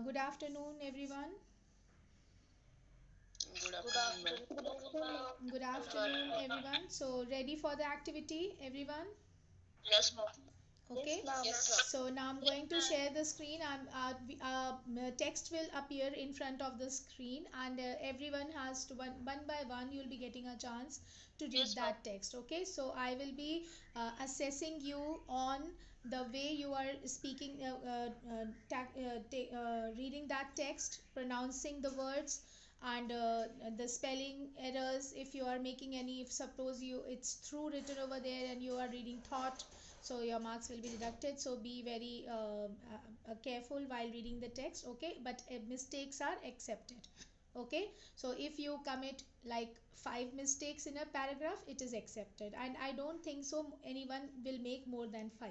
Good afternoon, everyone. Good afternoon, ma'am. Good afternoon, everyone. So, ready for the activity, everyone? Yes, ma'am. Okay. Yes, ma'am. So now I'm going to share the screen. Text will appear in front of the screen, and everyone has to one by one. You'll be getting a chance to read Yes, ma'am. that text. Okay. So I will be assessing you on the way you are speaking, reading that text, pronouncing the words, and the spelling errors. If you are making any, if suppose you it's through written over there and you are reading thought, so your marks will be deducted. So be very careful while reading the text. Okay, but mistakes are accepted. Okay, so if you commit like 5 mistakes in a paragraph, it is accepted, and I don't think so anyone will make more than 5.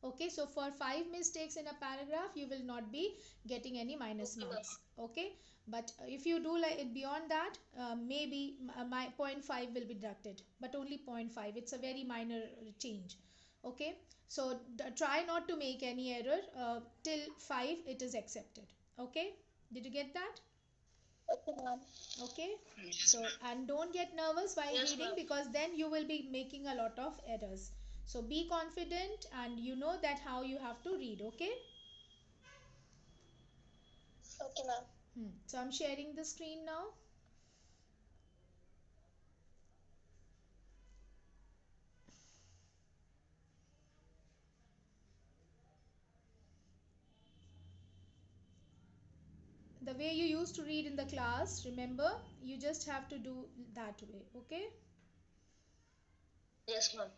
Okay, so for 5 mistakes in a paragraph you will not be getting any minus Okay, ma'am. marks. Okay, but if you do like it beyond that, maybe my point 0.5 will be deducted, but only point 0.5. It's a very minor change. Okay, so try not to make any error. Till 5 it is accepted. Okay, did you get that? Okay, ma'am. Okay, Yes, so ma'am. and don't get nervous while Yes, reading, ma'am. because then you will be making a lot of errors. So be confident and you know that how you have to read. Okay. Okay, ma'am. So I'm sharing the screen now. The way you used to read in the class, remember, you just have to do that way. Okay. Yes, ma'am.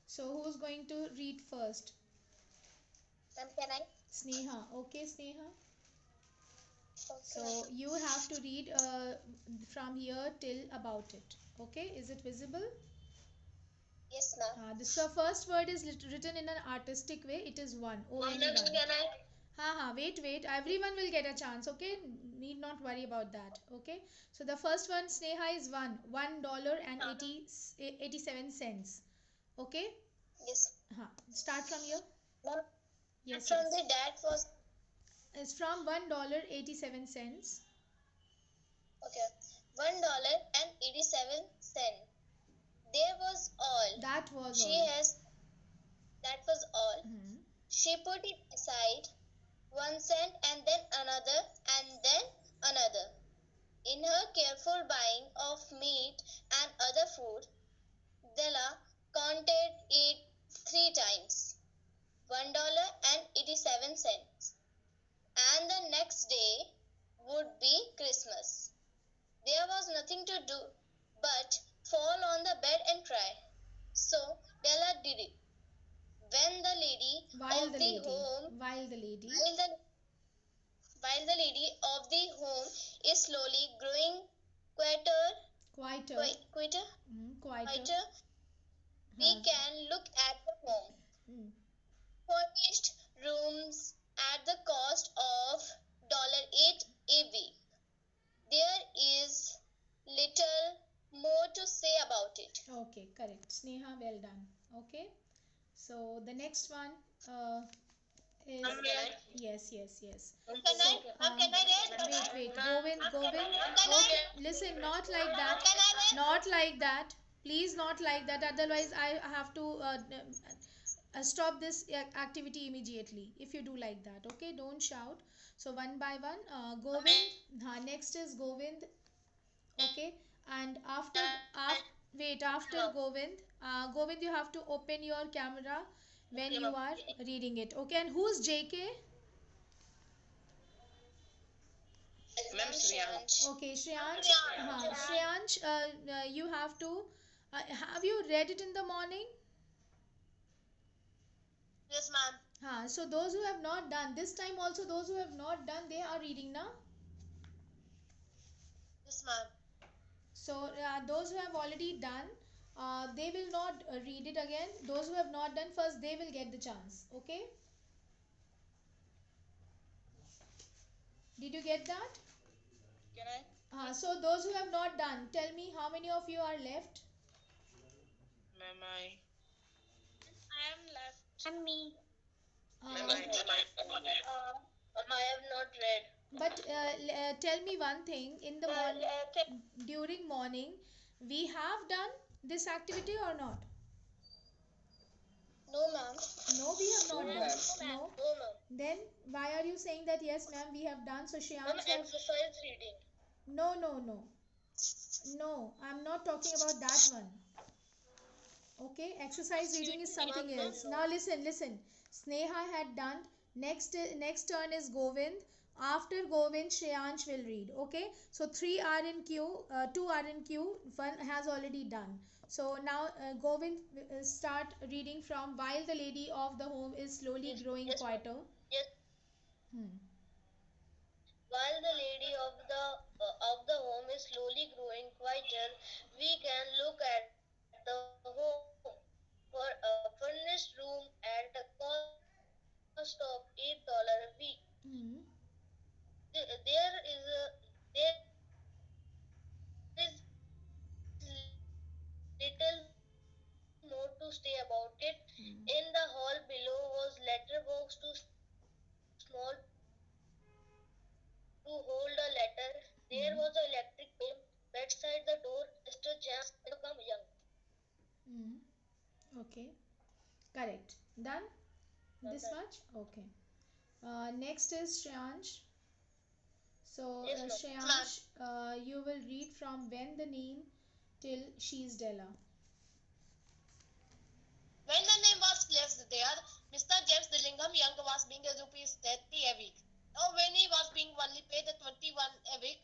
So who's going to read first? Ma'am, can I? Sneha. Okay, Sneha. Okay, So ma'am. you have to read from here till about it. Okay, is it visible? Yes, ma'am. The first word is written in an artistic way. It is one. Ma'am, Only next one. can I? Wait. Everyone will get a chance. Okay, need not worry about that. Okay, so the first one, Sneha, is $1 and 87 cents. Okay. Yes. Start from here. Ma'am, Yes, from yes. the dad was It's from $1.87. okay. $1.87. There was all. That was She all. has that was all. Hmm. She put it aside 1 cent and then another and then another. In her careful buying of meat and other food, Della counted it 3 times. $1.87. And the next day would be Christmas. There was nothing to do but fall on the bed and cry. So Della did it. When the lady While of the the lady, home while the lady, while the while the lady of the home is slowly growing quieter, quieter, quieter, quieter. quieter, we Has. can look at the home. Hmm. Furnished rooms at the cost of $8 a week. There is little more to say about it. Okay, correct. Sneha, well done. Okay, so the next one uh, is yes. Can So I? Can I read? wait, Govind. Can Okay, I? listen, not like that, Can I read? not like that. Please, not like that. Otherwise, I have to stop this activity immediately. If you do like that, okay, don't shout. So one by one, Govind. Next is Govind. Okay, and after wait, after Govind, Govind, you have to open your camera when Okay, you ma'am. are reading it. Okay, and who's JK? Ma'am Shriyansh. Okay, Shreyansh. Shreyansh, you have to have you read it in the morning? Yes, ma'am. So those who have not done this time, also those who have not done, they are reading now. Yes, ma'am. So those who have already done, they will not read it again. Those who have not done first, they will get the chance. Okay. Did you get that? Can I? So those who have not done, tell me how many of you are left? Ma'am, I am left. And me. Ma'am, Uh, I have not read. but tell me one thing, in the morning, during morning, we have done this activity or not? No, ma'am. No, we have not No, done. ma'am. No. No, ma'am. Then why are you saying that yes, ma'am, we have done? So Ma'am, Shreyansh have. exercise reading. No, no, no. No, I'm not talking about that one. Okay, exercise reading is something else. Now listen, listen. Sneha had done. Next turn is Govind. After Govind, Shreyansh will read. Okay, so three are in queue, two are in queue. One has already done. So now Govind start reading from while the lady of the home is slowly growing Yes, ma'am. quieter. Yes. Hmm. While the lady of the home is slowly growing quieter, we can look at the home for a furnished room at a cost of $8 a week. Hmm. There is little more to say about it. In the hall below was letterbox too Hmm. small to hold a letter. There was an electric pen beside the door. Mr. James Hmm. Dillingham Young had just become young. Hmm. Okay, correct. Done. This much. Okay. Next is Shreyansh. So, Yes, ma'am. Shreyansh, you will read from when the name till she's Della. When the name was placed there, Mr. James Dillingham Young was being rupees 30 a week. Now, when he was being only paid 21 a week,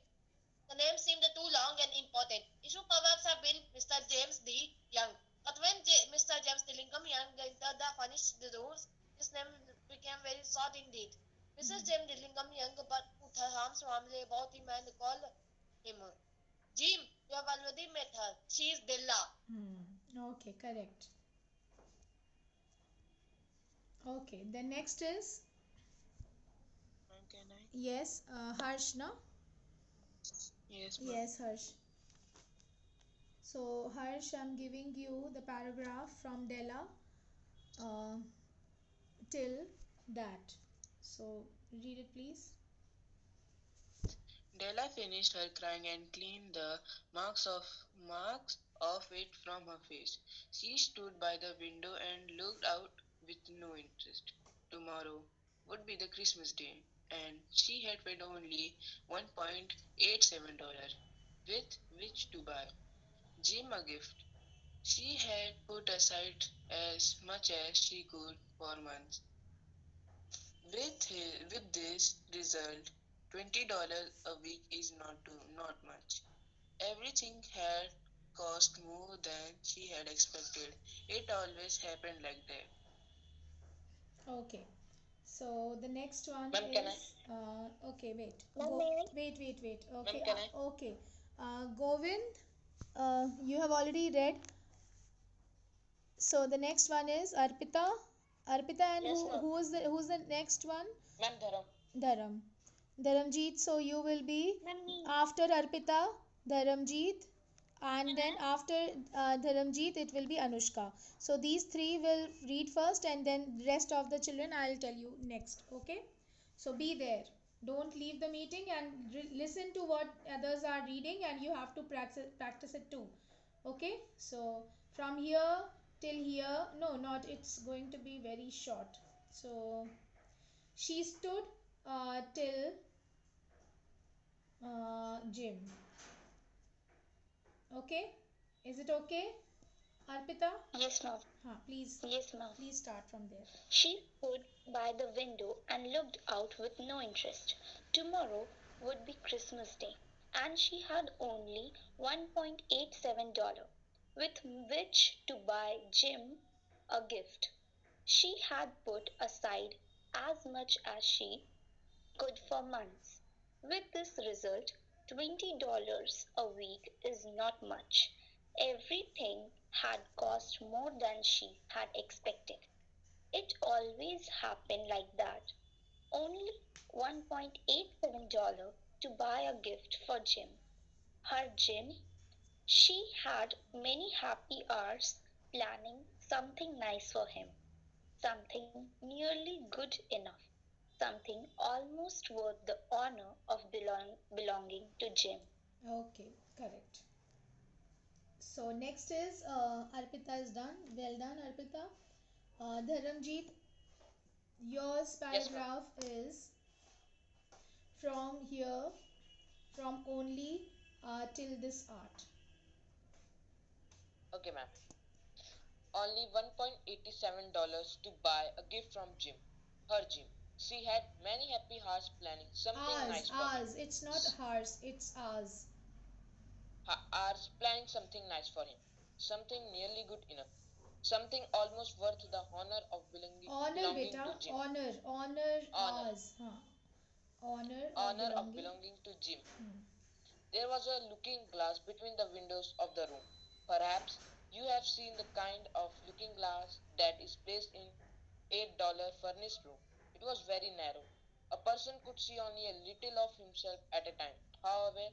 the name seemed too long and important. It should perhaps have been Mr. James D. Young. But when Mr. James Dillingham Young entered the furnished rooms, his name became very short indeed. Mrs. James Dillingham Young put her arms warmly about him and called him, Jim, you have already met her. She is Della. Okay, correct. Okay, the next is Ma'am, can I? yes, Harsh, no? Yes, ma'am. Yes, Harsh. So, Harsh, I'm giving you the paragraph from Della uh, till that. So, read it, please. Della finished her crying and cleaned the marks of it from her face. She stood by the window and looked out with no interest. Tomorrow would be the Christmas day, and she had paid only $1.87 with which to buy Jim a gift. She had put aside as much as she could for months. With this result, $20 a week is not much. Everything had cost more than she had expected. It always happened like that. Okay. So the next one Ma'am, can I? is okay. Wait, Ma'am, go. may I? Wait. Ma'am, Okay, can I? okay. Govind, you have already read. So the next one is Arpita. Arpita, and Yes, ma'am. who's the next one? Ma'am, Dharam. Dharam. Dharamjeet. So you will be Ma'am, me. after Arpita, Dharamjeet, and then after Dharamjeet, it will be Anushka. So these three will read first, and then rest of the children I'll tell you next. Okay. So be there. Don't leave the meeting and listen to what others are reading, and you have to practice it too. Okay. So from here till here, no, not. It's going to be very short. So she stood till Jim. Okay? Is it okay, Arpita? Yes, ma'am. Please, Yes, ma'am. please start from there. She stood by the window and looked out with no interest. Tomorrow would be Christmas Day, and she had only $1.87 with which to buy Jim a gift. She had put aside as much as she could for months. With this result, $20 a week is not much. Everything had cost more than she had expected. It always happened like that. only $1.87 to buy a gift for Jim. Her Jim, she had many happy hours planning something nice for him, something nearly good enough, something almost worth the honor of belonging to Jim. Okay, correct. So next is Arpita is done. Well done, Arpita. Dharamjeet, yours Yes, ma'am. paragraph is from here, from only till this art. Okay, ma'am. Only $1.87 to buy a gift from Jim. Her Jim. She had many happy hearts planning something Ours, nice for him. ours. It's not hers, it's ours. Hours planning something nice for him. Something nearly good enough. Something almost worth the honor of Honor, belonging to beta. Jim. Honor Honor. ours. Huh. Honor of Honor of belonging. belonging to Jim. Hmm. There was a looking glass between the windows of the room. Perhaps you have seen the kind of looking glass that is placed in $8 furnished room. It was very narrow. A person could see only a little of himself at a time. However,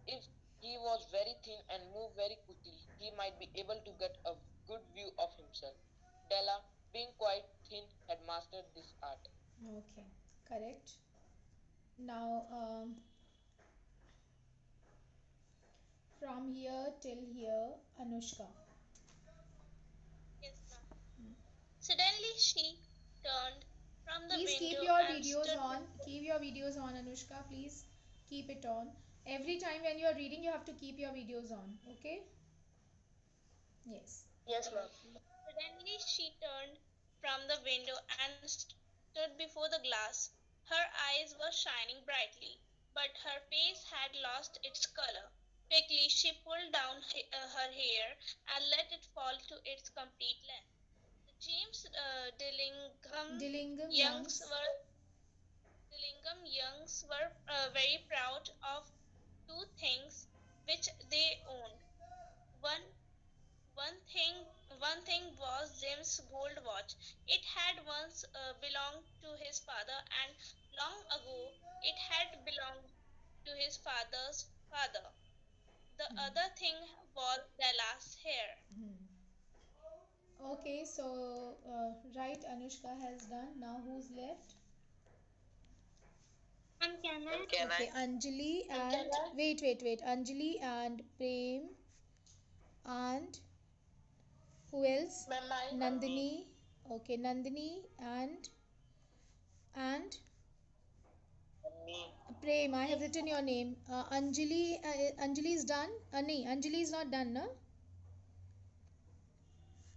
if he was very thin and moved very quickly, he might be able to get a good view of himself. Della, being quite thin, had mastered this art. Okay, correct. Now, from here till here, Anushka. Yes, ma'am. Suddenly she turned from the Please keep window your and videos stood on. before. Keep your videos on, Anushka. Please keep it on. Every time when you are reading, you have to keep your videos on. Okay? Yes. Yes, ma'am. Suddenly she turned from the window and stood before the glass. Her eyes were shining brightly, but her face had lost its color. Quickly she pulled down her hair and let it fall to its complete length. The James Dillingham Youngs Youngs. were Dillingham Youngs were very proud of two things which they owned. One one thing was Jim's gold watch. It had once belonged to his father, and long ago it had belonged to his father's father. The Hmm. other thing was Della's hair. Hmm. Okay, so right, Anushka has done. Now who's left? And can I? Okay, Anjali And can and I? wait. Anjali and Prem and who else? Me. Nandini. Okay, Nandini and Me. Prem. I have written your name. Anjali is done. No, Anjali is not done, no?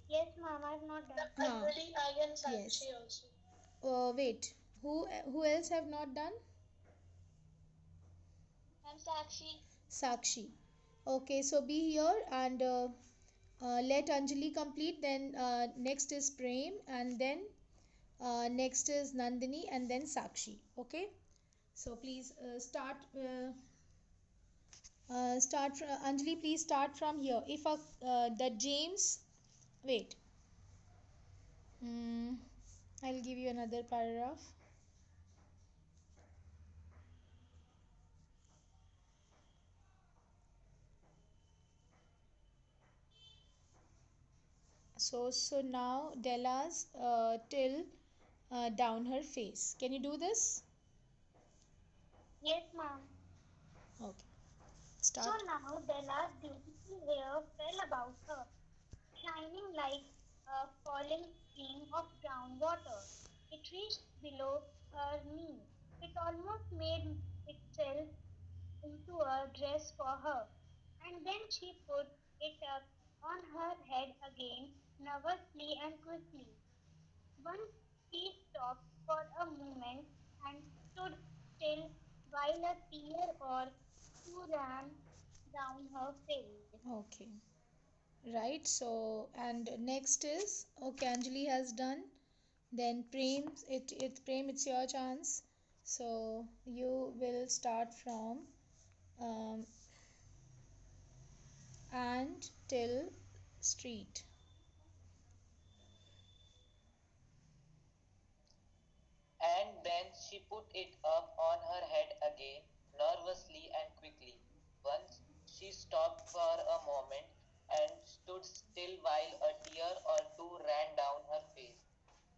Yes, ma'am, I've not done. Huh. I and Yes. Sakshi also. Wait. Who else have not done? I'm Sakshi. Sakshi. Okay, so be here and let Anjali complete. Then next is Prem, and then next is Nandini, and then Sakshi. Okay. So please start from Anjali. Please start from here. If the James, wait. Mm, I'll give you another paragraph. So now Della's till down her face. Can you do this? Yes, ma'am. Okay. So Start. now Bella's beautiful hair fell about her, shining like a falling stream of brown water. It reached below her knee. It almost made itself into a dress for her. And then she put it up on her head again, nervously and quickly. Once she stopped for a moment and stood still while a tear or two ran down her face. Okay. Right. So and next is okay. Anjali has done. Then Prem, Prem, it's your chance. So you will start from um, and till street. And then she put it up on her head again, nervously and quickly. Once she stopped for a moment and stood still while a tear or two ran down her face.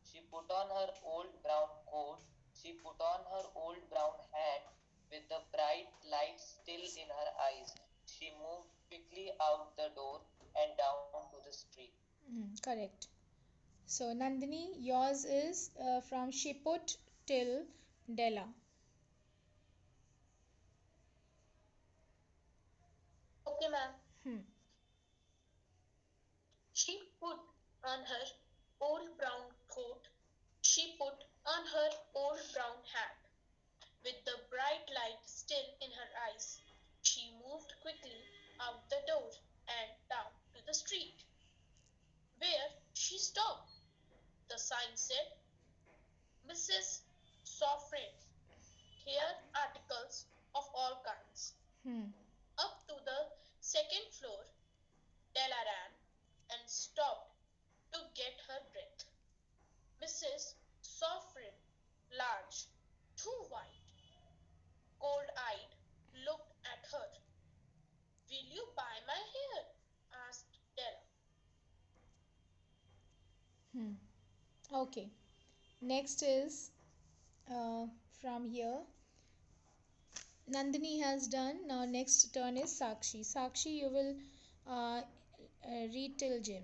She put on her old brown coat. She put on her old brown hat with the bright light still in her eyes. She moved quickly out the door and down to the street. Correct. So Nandini, yours is from Shiput till Della. Okay, ma'am. Hmm. She put on her old brown coat. She put on her old brown hat. With the bright light still in her eyes, she moved quickly out the door and down to the street, where she stopped. The sign said, Mrs. Soffrin, here articles of all kinds. Hmm. Up to the second floor, Della ran and stopped to get her breath. Mrs. Soffrin, large, too white, cold-eyed, looked at her. Will you buy my hair? Asked Della. Hmm. Okay. Next is from here. Nandini has done. Now next turn is Sakshi. Sakshi, you will read till Jim.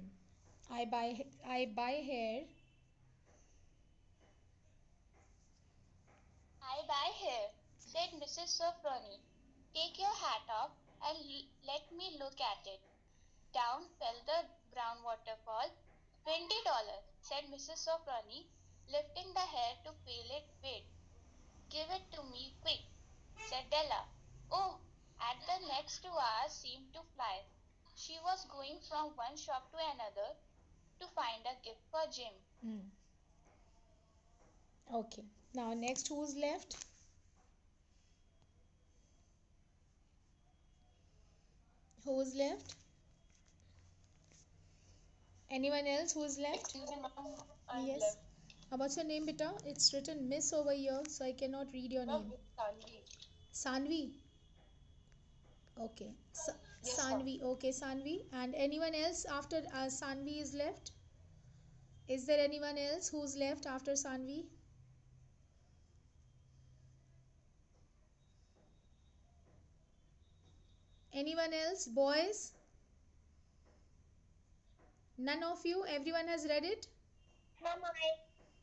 I buy hair. I buy here, said Mrs. Sofroni. Take your hat off and let me look at it. Down fell the brown waterfall. $20, said Mrs. Sofroni, lifting the hair to feel it weighed. Give it to me quick, said Della. Oh, at the next 2 hours seemed to fly. She was going from one shop to another to find a gift for Jim. Hmm. Okay. Now next who's left? Who's left? Anyone else who's left? Excuse me, ma'am, I'm Yes. left. What's your name, beta? It's written Miss over here, so I cannot read your Ma'am, name. it's Tanvi. Sanvi. Okay. Yes, ma'am. Sanvi. Okay, Sanvi. And anyone else after Sanvi is left? Is there anyone else who's left after Sanvi? Anyone else? Boys? None of you? Everyone has read it? Ma'am, I.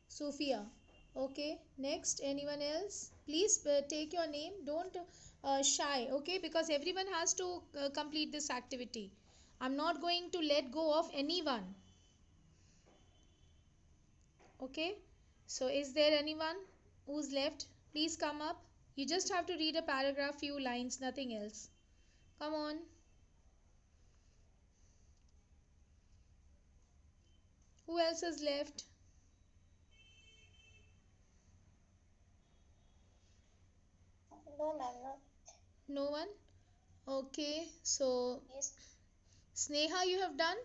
Sophia. Okay. Next, anyone else? Please take your name. Don't shy, okay? Because everyone has to complete this activity. I'm not going to let go of anyone, okay? So, is there anyone who's left? Please come up. You just have to read a paragraph, few lines, nothing else. Come on. Who else is left? No, ma'am, no. No one? Okay. So, Yes, Sneha, you have done?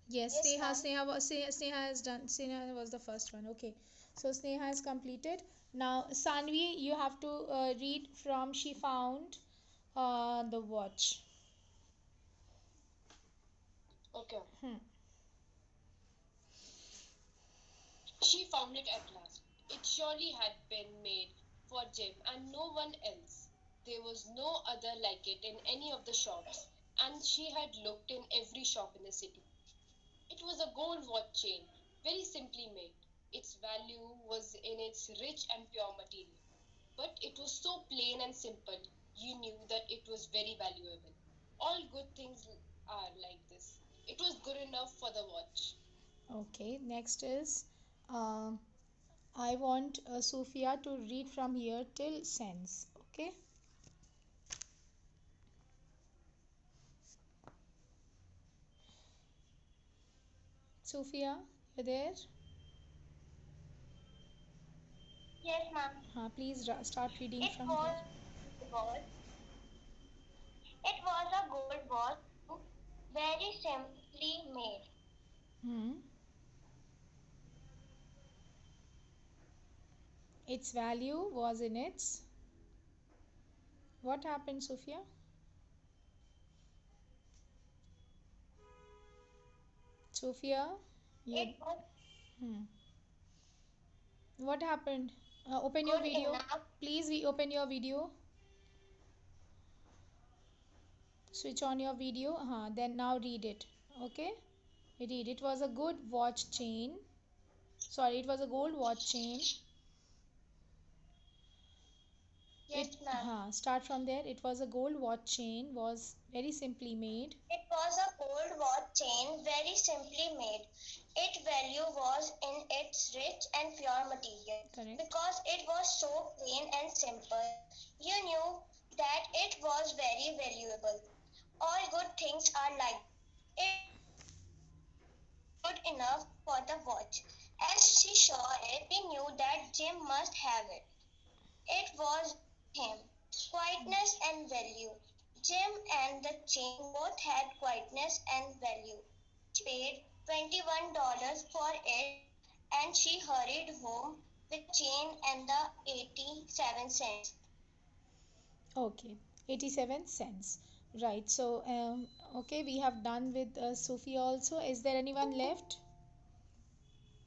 Yes, yes, ma'am. Sneha has done. Sneha was the first one. Okay, so Sneha has completed. Now, Sanvi, you have to read from She Found the Watch. Okay. Hmm. She found it at last. It surely had been made for Jim and no one else. There was no other like it in any of the shops, and she had looked in every shop in the city. It was a gold watch chain, very simply made. Its value was in its rich and pure material. But it was so plain and simple, you knew that it was very valuable. All good things are like this. It was good enough for the watch. Okay, next is uh, I want Sophia to read from here till sense. Okay, Sophia, you there? Yes, ma'am. Please start reading It from here. was was it was a gold watch, very simply made. Hmm. Its value was in its. What happened, Sophia? Sophia, you. It was Hmm. What happened? Open your good video. enough. Please open your video. Switch on your video. Then now read it. Okay? Read. It was a good watch chain. Sorry, it was a gold watch chain. Yes, ma'am. Start from there. It was a gold watch chain. Was very simply made. It was a gold watch chain, very simply made. Its value was in its rich and pure material. Correct. Because it was so plain and simple, you knew that it was very valuable. All good things are like it good enough for the watch. As she saw it, she knew that Jim must have it. It was him. Quietness and value. Jim and the chain both had quietness and value. She paid $21 for it and she hurried home with the chain and the 87 cents. Okay, 87 cents. Right. So, okay, we have done with Sophia also. Is there anyone left?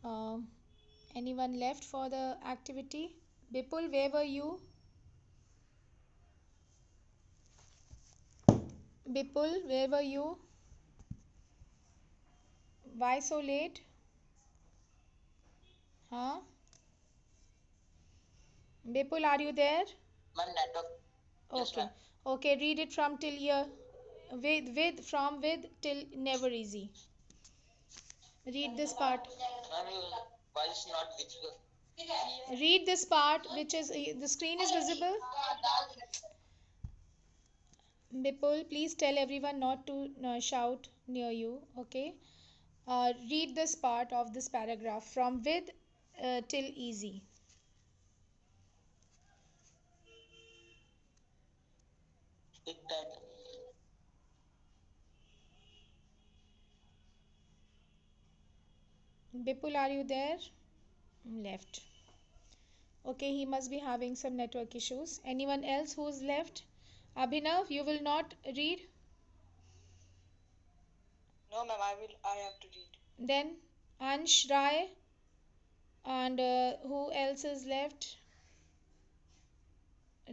Um, Anyone left for the activity? Bipul, where were you? Bipul, where were you? Why so late? Huh? Bipul, are you there? Ma'am, network. Yes, Okay. ma'am. Okay, read it from till here. With till never easy. Read this part. Ma'am, your voice is not visible. Read this part, which is the screen is visible. Bipul, please tell everyone not to shout near you. Okay. Read this part of this paragraph from with till easy. It that Bipul, are you there? Left. Okay, he must be having some network issues. Anyone else who's left? Abhinav, you will not read? No, ma'am, I have to read. Then Ansh Rai, and who else is left?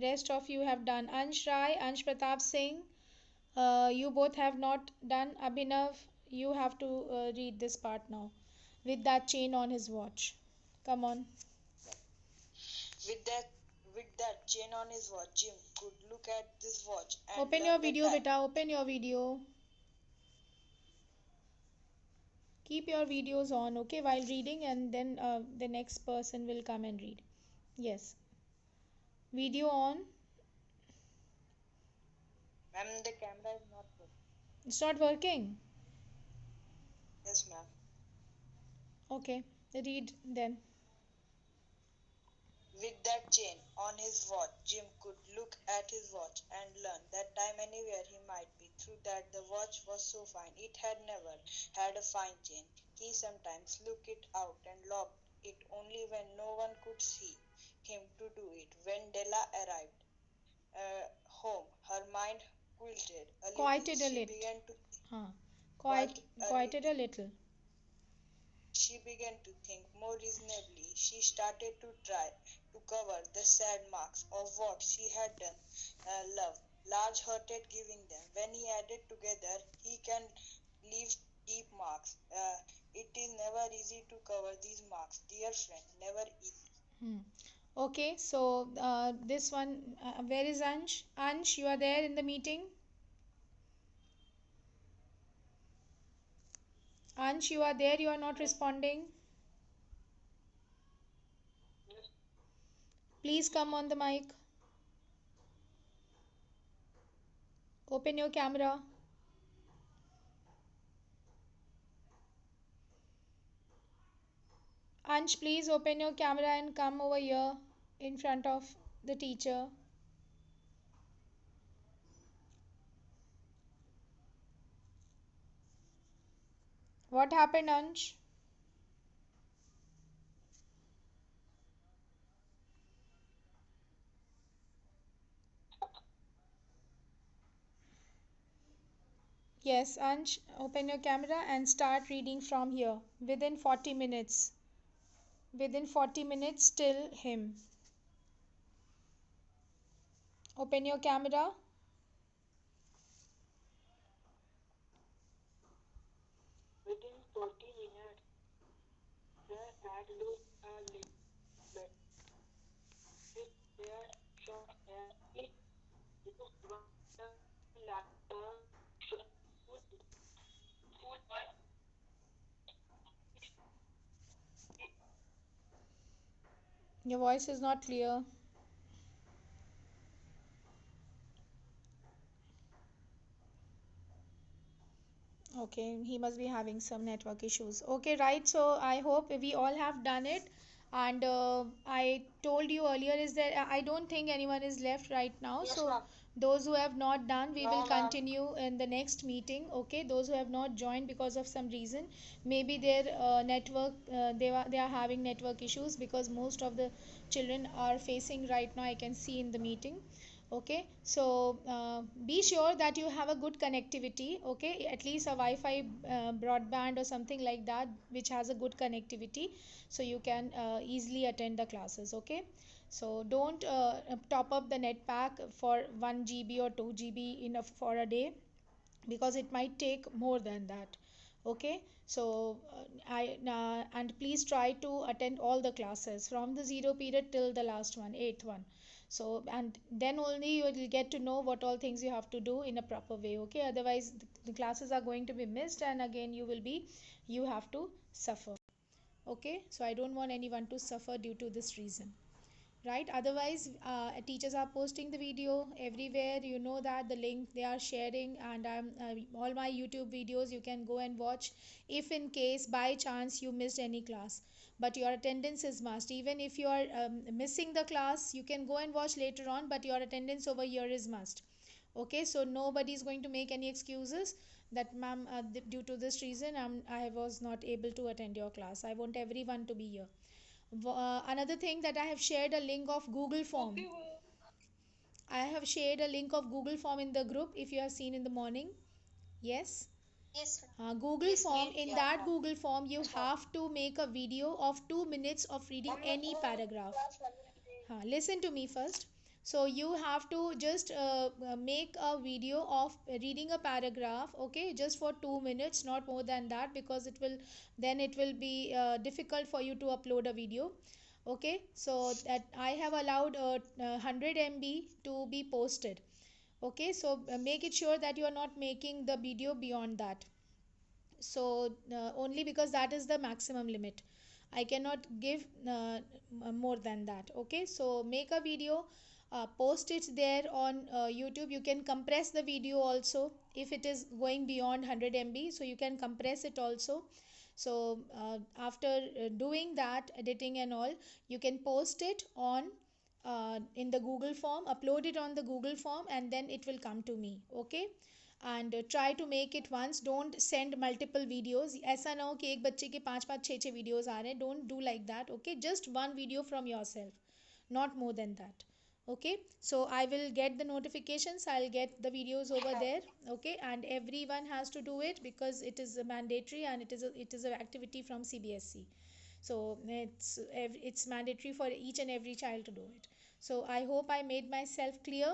Rest of you have done. Ansh Rai, Ansh Pratap Singh, you both have not done. Abhinav, you have to read this part now with that chain on his watch. Come on. With that with that chain on his watch, Jim could look at this watch and Open learn your the video, time. beta. Open your video. Keep your videos on, okay, while reading, and then the next person will come and read. Yes. Video on. Ma'am, the camera is not good. It's not working. Yes, ma'am. Okay. Read then. With that chain on his watch, Jim could look at his watch and learn that time anywhere he might be. Through that the watch was so fine it had never had a fine chain. He sometimes looked it out and locked it only when no one could see him to do it. When Della arrived home, her mind quieted a little. Quieted a She lit. began to Huh. quiet a Quieted little. a little. She began to think more reasonably. She started to try to cover the sad marks of what she had done. Love, large-hearted giving them. When he added together, he can leave deep marks. It is never easy to cover these marks, dear friend. Never easy. Hmm. Okay, so this one, where is Ansh? Ansh, you are there in the meeting? Ansh, you are there, you are not responding. Please come on the mic. Open your camera. Ansh, please open your camera and come over here in front of the teacher. What happened, Ansh? Yes, Ansh, open your camera and start reading from here within 40 minutes. Within 40 minutes, till him. Open your camera. Within 40 minutes, they had looked a little bit. His hair short and he looked wonderfully like a food, food boy. Your voice is not clear. Okay, he must be having some network issues. Okay, right. So I hope we all have done it. And I told you earlier is that I don't think anyone is left right now. Yes, So ma'am. those who have not done, we will No, ma'am. continue in the next meeting. Okay, those who have not joined because of some reason, maybe their network, they are having network issues because most of the children are facing right now. I can see in the meeting. Okay, so be sure that you have a good connectivity. Okay, at least a wi-fi broadband or something like that which has a good connectivity, so you can easily attend the classes. Okay, so don't top up the net pack for 1 GB or 2 GB enough for a day, because it might take more than that. Okay, so I and please try to attend all the classes from the zero period till the last one, eighth one. So and then only you will get to know what all things you have to do in a proper way. Okay, otherwise the classes are going to be missed, and again you have to suffer. Okay, so I don't want anyone to suffer due to this reason, right? Otherwise teachers are posting the video everywhere, you know that the link they are sharing, and all my YouTube videos you can go and watch. If in case by chance you missed any class, but your attendance is must, even if you are missing the class, you can go and watch later on, but your attendance over here is must. Okay, so nobody is going to make any excuses that ma'am, due to this reason I was not able to attend your class. I want everyone to be here. Another thing that I have shared a link of Google form. I have shared a link of Google form in the group if you have seen in the morning. Yes. Yes, ma'am. Google Yes, form. ma'am. In Yeah, that ma'am. Google form, you Yes, ma'am. have to make a video of 2 minutes of reading any paragraph. Listen to me first. So you have to just make a video of reading a paragraph, okay, just for 2 minutes, not more than that, because it will be difficult for you to upload a video. Okay, so that I have allowed 100 MB to be posted. Okay, so make it sure that you are not making the video beyond that. So only because that is the maximum limit, I cannot give more than that. Okay, so make a video, post it there on YouTube. You can compress the video also if it is going beyond 100 MB, so you can compress it also. So after doing that editing and all, you can post it on in the Google form, upload it on the Google form, and then it will come to me. Okay, and try to make it once. Don't send multiple videos. ऐसा ना हो कि एक बच्चे के पांच पांच छः छः videos आ रहे हैं. Don't do like that. Okay, just one video from yourself, not more than that. Okay, so I will get the notifications, I'll get the videos over there. Okay, and everyone has to do it because it is mandatory, and it is an activity from CBSE. So it's mandatory for each and every child to do it. So I hope I made myself clear.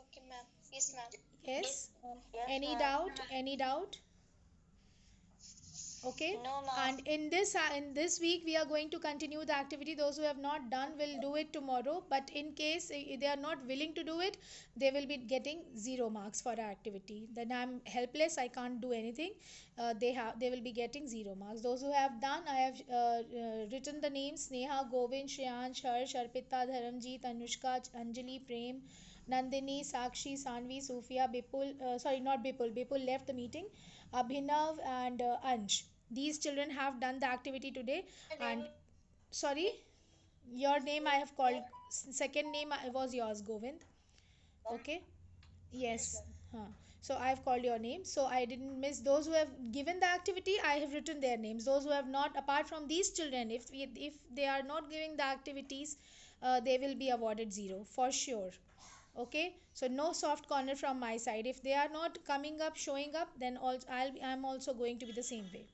Okay, ma'am. Yes, ma'am. Yes. Yes, Any ma'am. doubt? Any doubt? Okay. No, ma'am. And in this week we are going to continue the activity. Those who have not done will do it tomorrow, but in case they are not willing to do it, they will be getting 0 marks for our activity. Then I'm helpless, I can't do anything. They will be getting 0 marks. Those who have done, I have written the names: Sneha, Govind, Shreyansh, Harsh, Arpita, Dharamjeet, Anushka, Anjali, Prem, Nandini, Sakshi, Sanvi, Sufia, Bipul, sorry, not Bipul, Bipul left the meeting, Abhinav, and Ansh. These children have done the activity today. And sorry, your name I have called. Second name was yours, Govind. Okay. Yes. Huh. So I have called your name. So I didn't miss those who have given the activity. I have written their names. Those who have not, apart from these children, if they are not giving the activities, they will be awarded 0 for sure. Okay, so no soft corner from my side. If they are not coming up, showing up, then also I'm also going to be the same way,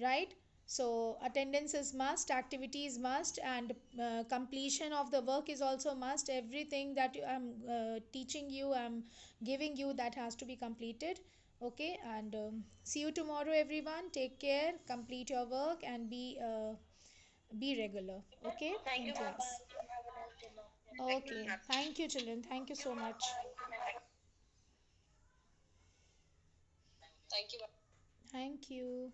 right? So attendance is must, activity is must, and completion of the work is also must. Everything that I'm teaching you, I'm giving you, that has to be completed. Okay, and see you tomorrow, everyone. Take care, complete your work, and be regular, okay, Thank in you, ma'am. class. Have a nice day, ma'am. Okay, thank you, children. Thank you so much. Thank you. Thank you.